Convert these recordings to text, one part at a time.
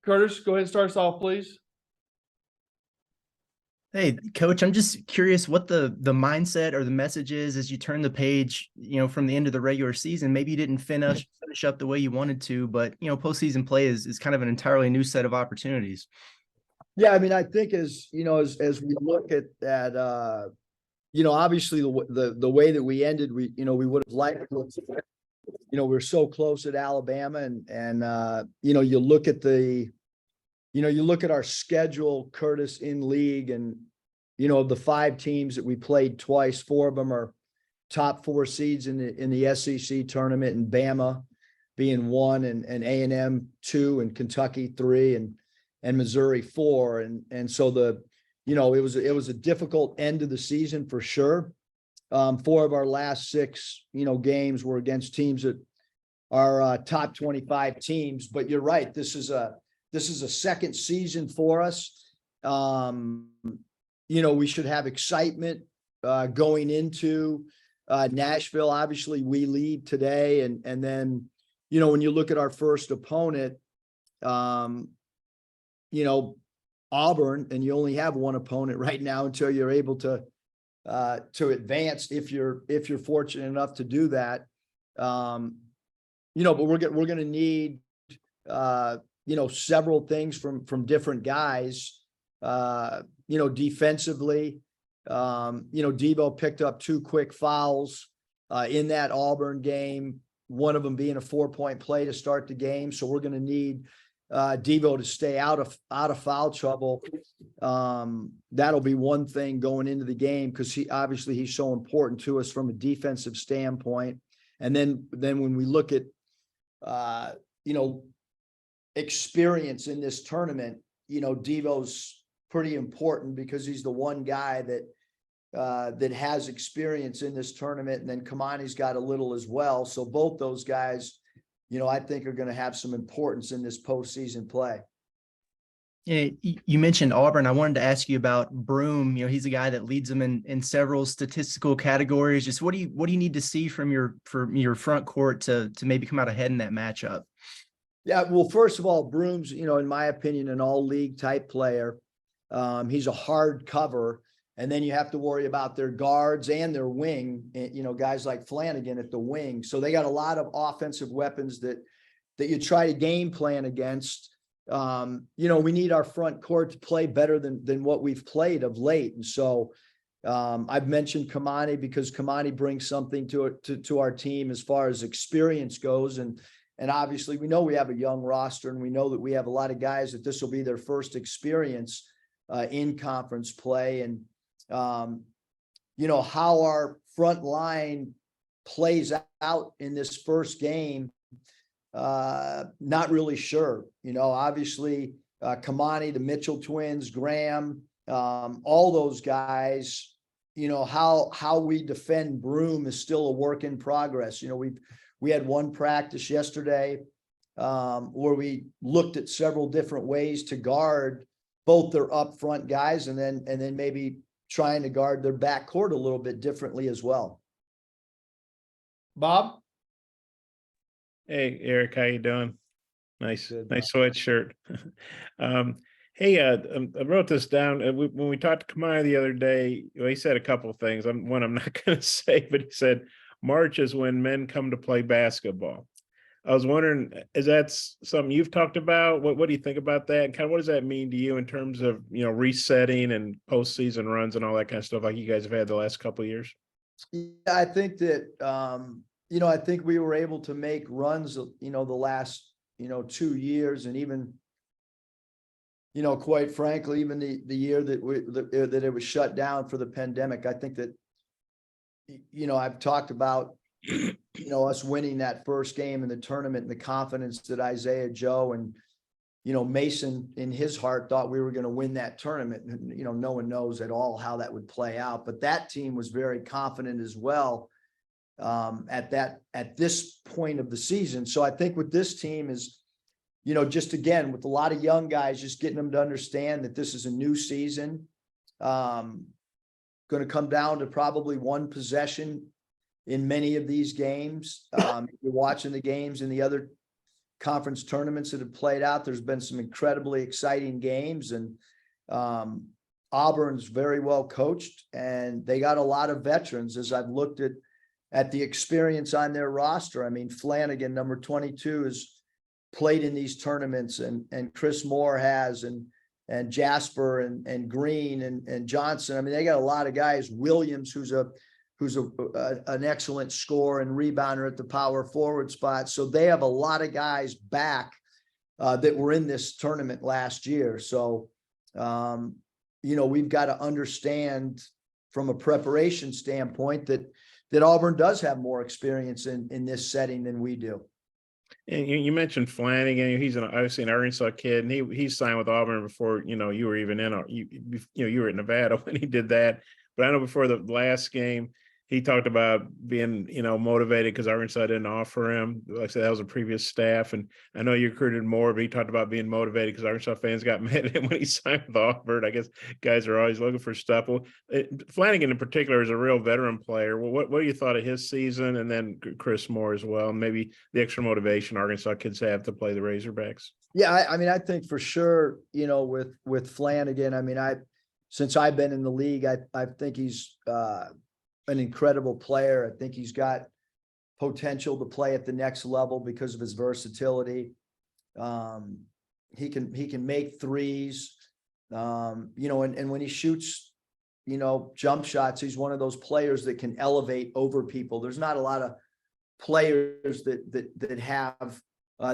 Curtis, go ahead and start us off, please. Hey, Coach, I'm just curious what the mindset or the message is as you turn the page, from the end of the regular season. Maybe you didn't finish up the way you wanted to, but, postseason play is kind of an entirely new set of opportunities. Yeah, I mean, I think as we look at obviously the way that we ended, we would have liked, we're so close at Alabama and you look at our schedule, Curtis, in league, and the 5 teams that we played twice, 4 of them are top 4 seeds in the SEC tournament, and Bama being 1, and A&M 2, and Kentucky 3, and Missouri 4, and so it was a difficult end of the season for sure. 4 of our last 6 games were against teams that are top 25 teams. But you're right, this is a second season for us. We should have excitement going into Nashville. Obviously, we lead today, and then when you look at our first opponent, Auburn, and you only have one opponent right now until you're able to advance, if you're fortunate enough to do that. But we're going to need several things from different guys. Defensively, Debo picked up 2 quick fouls in that Auburn game, one of them being a 4-point play to start the game. So we're going to need Debo to stay out of foul trouble. That'll be one thing going into the game, because he's so important to us from a defensive standpoint. And then when we look at experience in this tournament, Debo's pretty important, because he's the one guy that has experience in this tournament, and then Kamani's got a little as well. So both those guys, I think are going to have some importance in this postseason play. Yeah, you mentioned Auburn. I wanted to ask you about Broome. He's a guy that leads them in several statistical categories. Just what do you need to see from your front court to maybe come out ahead in that matchup? Yeah, well, first of all, Broome's, in my opinion, an all-league type player. He's a hard cover, and then you have to worry about their guards and their wing, guys like Flanagan at the wing. So they got a lot of offensive weapons that you try to game plan against. We need our front court to play better than what we've played of late. And so I've mentioned Kamani, because Kamani brings something to our team as far as experience goes. And obviously we know we have a young roster, and we know that we have a lot of guys that this will be their first experience in conference play. And how our front line plays out in this first game, not really sure. Obviously Kamani, the Mitchell twins, Graham, all those guys, how we defend Broome is still a work in progress. We had one practice yesterday where we looked at several different ways to guard both their up front guys, and then maybe trying to guard their backcourt a little bit differently as well. Bob? Hey, Eric, how you doing? Nice Good, sweatshirt. Hey, I wrote this down. When we talked to Kamai the other day, he said a couple of things. I'm not going to say, but he said March is when men come to play basketball. I was wondering, is that something you've talked about? What do you think about that? And kind of what does that mean to you in terms of, resetting and postseason runs and all that kind of stuff like you guys have had the last couple of years? Yeah, I think that, I think we were able to make runs, the last, 2 years, and even, quite frankly, even the year that it was shut down for the pandemic. I think that, I've talked about, us winning that first game in the tournament, and the confidence that Isaiah, Joe, and, Mason in his heart thought we were going to win that tournament. And, no one knows at all how that would play out, but that team was very confident as well at this point of the season. So I think with this team is, just again, with a lot of young guys, just getting them to understand that this is a new season. Going to come down to probably one possession in many of these games. You're watching the games in the other conference tournaments that have played out. There's been some incredibly exciting games, and Auburn's very well coached, and they got a lot of veterans. As I've looked at the experience on their roster, I mean, Flanagan, number 22, has played in these tournaments, and Chris Moore has, and Jasper and Green and Johnson. I mean, they got a lot of guys. Williams, who's an excellent scorer and rebounder at the power forward spot. So they have a lot of guys back that were in this tournament last year. So, we've got to understand from a preparation standpoint that Auburn does have more experience in this setting than we do. And you mentioned Flanagan. He's obviously an Arkansas kid, and he signed with Auburn before you were even in. You were at Nevada when he did that. But I know before the last game, he talked about being motivated because Arkansas didn't offer him. Like I said, that was a previous staff, and I know you recruited more, but he talked about being motivated because Arkansas fans got mad at him when he signed with Auburn. I guess guys are always looking for stuff. Well, Flanagan in particular is a real veteran player. Well, what you thought of his season, and then Chris Moore as well, and maybe the extra motivation Arkansas kids have to play the Razorbacks? Yeah, I mean, I think for sure, with Flanagan, I mean, since I've been in the league, I think he's an incredible player. I think he's got potential to play at the next level because of his versatility. He can make threes, and when he shoots, jump shots, he's one of those players that can elevate over people. There's not a lot of players that have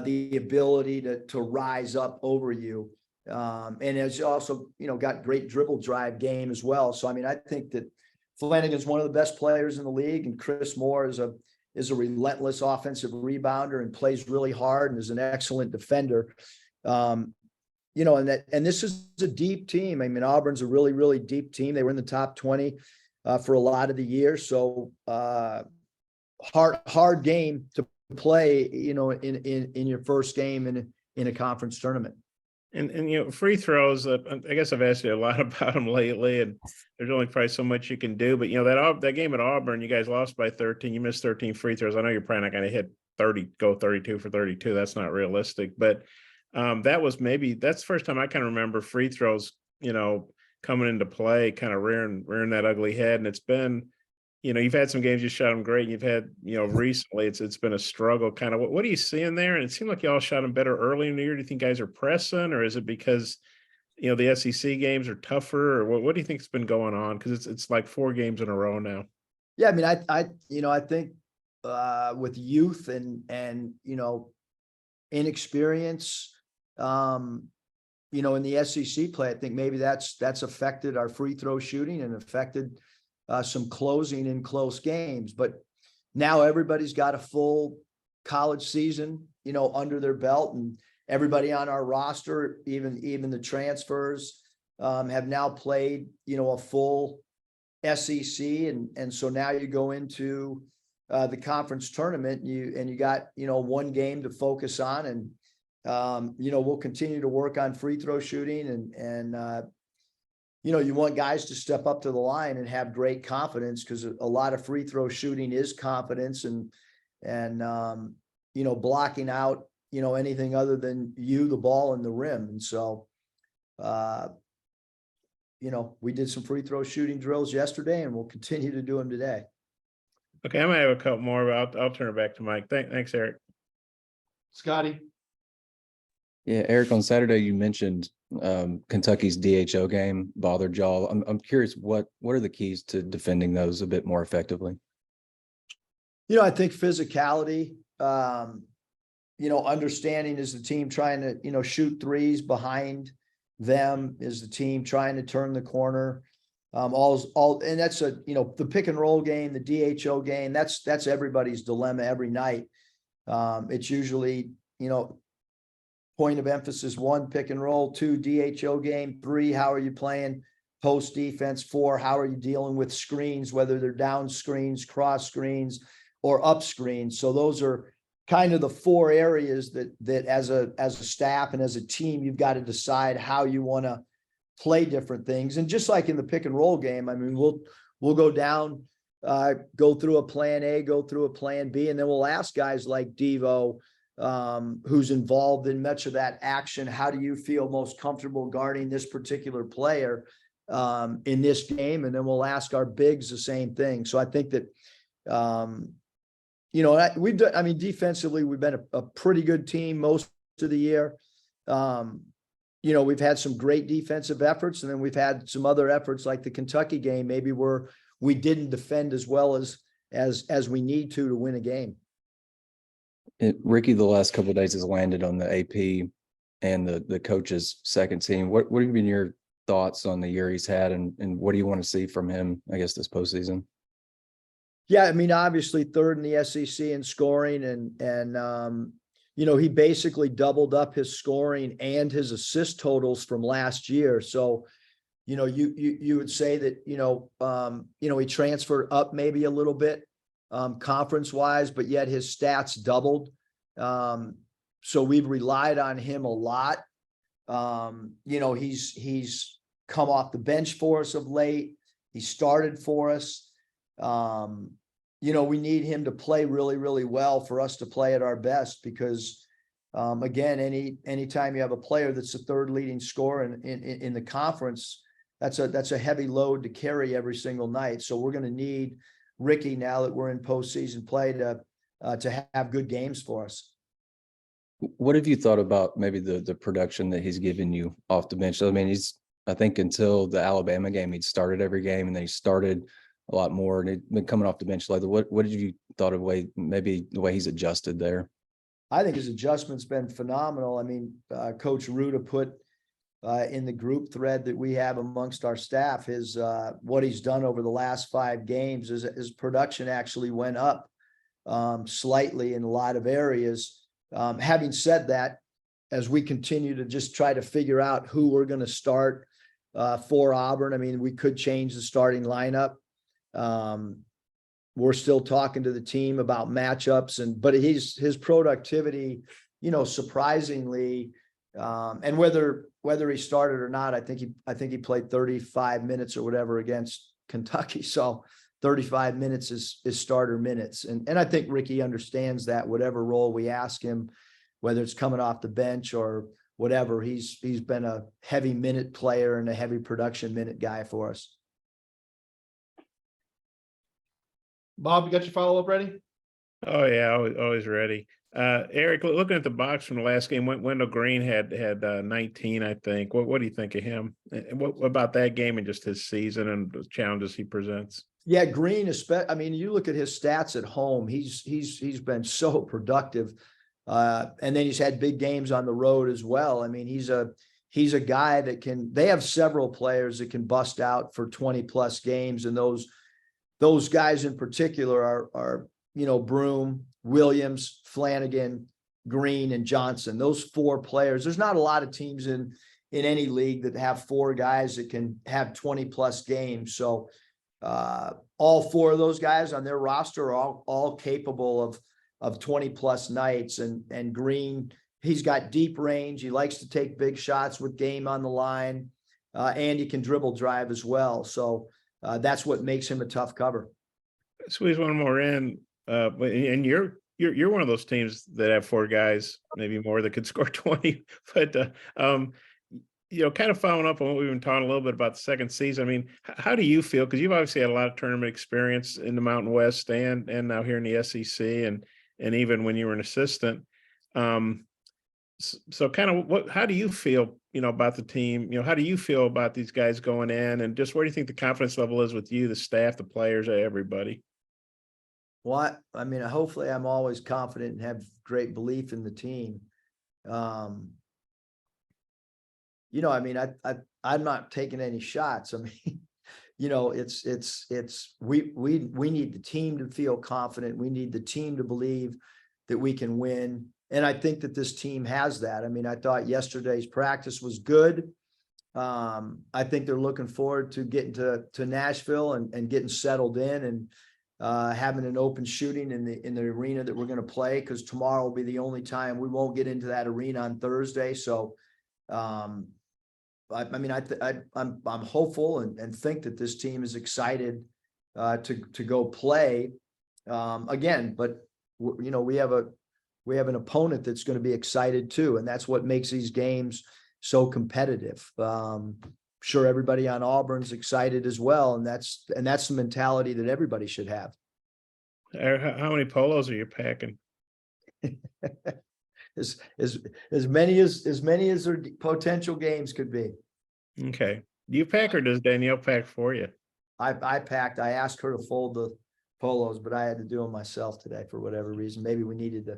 the ability to rise up over you. And has also, got great dribble drive game as well. So, I mean, I think that Flanagan's one of the best players in the league, and Chris Moore is a relentless offensive rebounder and plays really hard and is an excellent defender. And this is a deep team. I mean, Auburn's a really, really deep team. They were in the top 20 for a lot of the year. So hard game to play, in your first game in a conference tournament. And free throws, I guess I've asked you a lot about them lately, and there's only probably so much you can do. But that game at Auburn, you guys lost by 13. You missed 13 free throws. I know you're probably not going to hit 32 for 32. That's not realistic. But that's the first time I kind of remember free throws, coming into play, kind of rearing that ugly head. And it's been, you've had some games you shot them great. And you've had, recently it's been a struggle. Kind of what are you seeing there? And it seemed like y'all shot them better early in the year. Do you think guys are pressing, or is it because, the SEC games are tougher, or what do you think's been going on? Because it's like 4 games in a row now. Yeah, I mean, I think with youth and inexperience, in the SEC play, I think maybe that's affected our free throw shooting and affected some closing in close games. But now everybody's got a full college season, under their belt, and everybody on our roster, even the transfers, have now played, a full SEC. And so now you go into the conference tournament, and you got, one game to focus on, and, we'll continue to work on free throw shooting and you want guys to step up to the line and have great confidence, because a lot of free throw shooting is confidence and blocking out, anything other than the ball and the rim. And so, we did some free throw shooting drills yesterday, and we'll continue to do them today. Okay, I might have a couple more, but I'll turn it back to Mike. Thanks, Eric. Scotty. Yeah, Eric, on Saturday you mentioned Kentucky's DHO game bothered y'all. I'm curious, what are the keys to defending those a bit more effectively? I think physicality, understanding, is the team trying to, shoot threes behind them, is the team trying to turn the corner. And that's the pick and roll game, the DHO game, that's everybody's dilemma every night. It's usually, point of emphasis: 1, pick and roll; 2, DHO game; 3, how are you playing post defense; 4, how are you dealing with screens, whether they're down screens, cross screens, or up screens. So those are kind of the 4 areas that as a staff and as a team, you've got to decide how you want to play different things. And just like in the pick and roll game, I mean, we'll go down, go through a plan A, go through a plan B, and then we'll ask guys like Devo, who's involved in much of that action. How do you feel most comfortable guarding this particular player in this game? And then we'll ask our bigs the same thing. So I think that, you know, we've done, I mean, defensively, we've been a pretty good team most of the year. You know, we've had some great defensive efforts, and then we've had some other efforts like the Kentucky game, maybe where we didn't defend as well as we need to win a game. Ricky, the last couple of days has landed on the AP and the coach's second team. What have been your thoughts on the year he's had, and what do you want to see from him, I guess, this postseason? Yeah, I mean, obviously third in the SEC in scoring, and you know, he basically doubled up his scoring and his assist totals from last year. So, you know, you would say that, you know, he transferred up maybe a little bit conference wise, but yet his stats doubled. So we've relied on him a lot. You know, he's come off the bench for us of late. He started for us. You know, we need him to play really, really well for us to play at our best, because again, anytime you have a player that's the third leading scorer in the conference, that's a heavy load to carry every single night. So we're going to need Ricky, now that we're in postseason play, to have good games for us. What have you thought about maybe the production that he's given you off the bench? I mean, I think until the Alabama game, he'd started every game, and then he started a lot more, and he'd been coming off the bench lately. What did you thought of maybe the way he's adjusted there? I think his adjustment's been phenomenal. I mean, Coach Ruda put in the group thread that we have amongst our staff, his what he's done over the last 5 games is his production actually went up slightly in a lot of areas. Having said that, as we continue to just try to figure out who we're going to start for Auburn, I mean, we could change the starting lineup. We're still talking to the team about matchups, but his productivity, you know, surprisingly, and whether he started or not, I think he played 35 minutes or whatever against Kentucky. So 35 minutes is starter minutes. And I think Ricky understands that whatever role we ask him, whether it's coming off the bench or whatever, he's been a heavy minute player and a heavy production minute guy for us. Bob, you got your follow-up ready? Oh yeah, always ready. Eric, looking at the box from the last game, Wendell Green had 19, I think. What do you think of him? And what about that game and just his season and the challenges he presents? Yeah, Green, I mean, you look at his stats at home, he's been so productive. And then he's had big games on the road as well. I mean, he's a guy that they have several players that can bust out for 20 plus games. And those guys in particular are, you know, Broom, Williams, Flanagan, Green, and Johnson. Those 4 players. There's not a lot of teams in any league that have 4 guys that can have 20 plus games. So all 4 of those guys on their roster are all capable of 20 plus nights. And Green, he's got deep range. He likes to take big shots with game on the line, and he can dribble drive as well. So that's what makes him a tough cover. Squeeze one more in. And you're one of those teams that have 4 guys, maybe more, that could score 20. But you know, kind of following up on what we've been talking a little bit about the second season. I mean, how do you feel? Because you've obviously had a lot of tournament experience in the Mountain West and now here in the SEC, and even when you were an assistant. So kind of how do you feel, you know, about the team? You know, how do you feel about these guys going in, and just where do you think the confidence level is with you, the staff, the players, everybody? Well, I mean, hopefully I'm always confident and have great belief in the team. You know, I mean, I'm not taking any shots. I mean, you know, we need the team to feel confident. We need the team to believe that we can win. And I think that this team has that. I mean, I thought yesterday's practice was good. I think they're looking forward to getting to Nashville and getting settled in and having an open shooting in the arena that we're going to play, because tomorrow will be the only time we won't get into that arena on Thursday. So, I mean, I'm hopeful and think that this team is excited to go play again. But you know, we have we have an opponent that's going to be excited too. And that's what makes these games so competitive. Sure, everybody on Auburn's excited as well. And that's the mentality that everybody should have. How many polos are you packing? As many as their potential games could be. Okay. Do you pack or does Danielle pack for you? I packed, I asked her to fold the polos, but I had to do them myself today for whatever reason. Maybe we needed to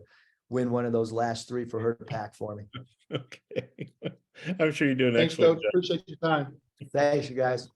win one of those last 3 for her to pack for me. Okay. I'm sure you do an Thanks, excellent Coach. job. Appreciate your time. Thanks, you guys.